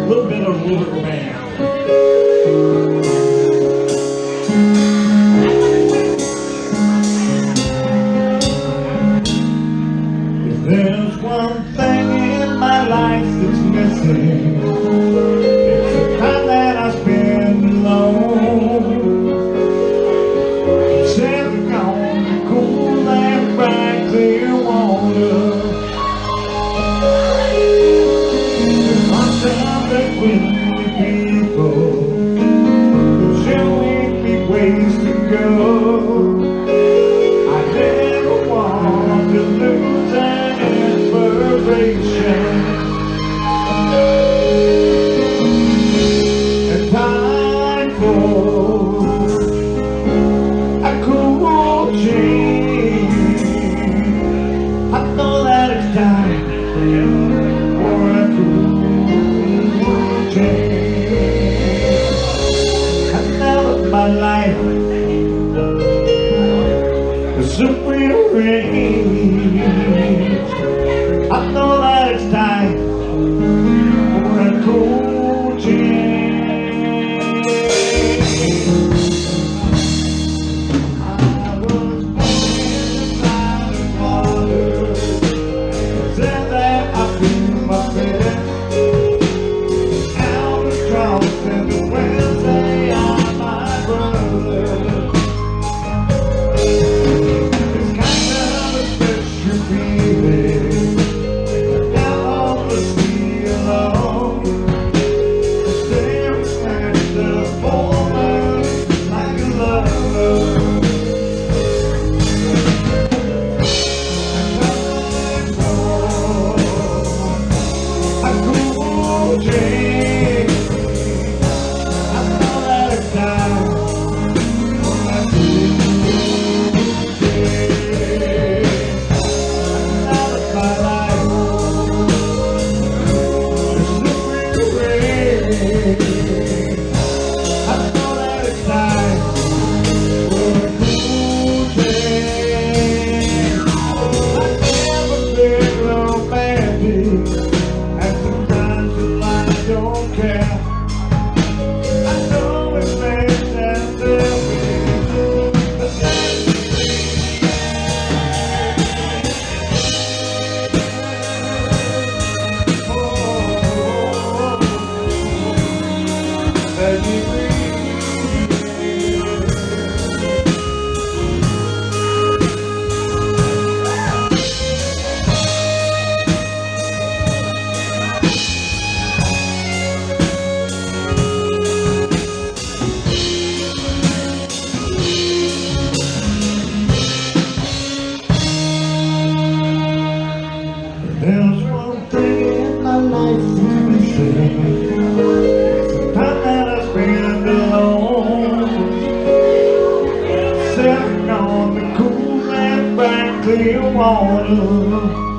little bit of lyrical band. If there's one thing in my life that's missing, it's the time that I spend alone. Sitting on the cool and bright clear water, constantly with people who showing me ways to go. I never want to lose an inspiration, and time for a cool change. I know that it's time for a cool change. I know my life is a rearrange. I know that it's time for a cool change. I was born inside of water, said that I feel my best. Albatross and the winds, they are my brothers. It's kind of a special feeling down on the sea alone, staring at the moment like a lover. Time for a cool change. I know that it's time for a cool change. Out of my life is the rain. I know that it's time for a cool change. I never been romantic, and sometimes in life I don't care. I know it makes sense to me, but that's let me breathe. There's one thing in my life that's missing. It's the time that I spend alone, sitting on the cool and bright clear water.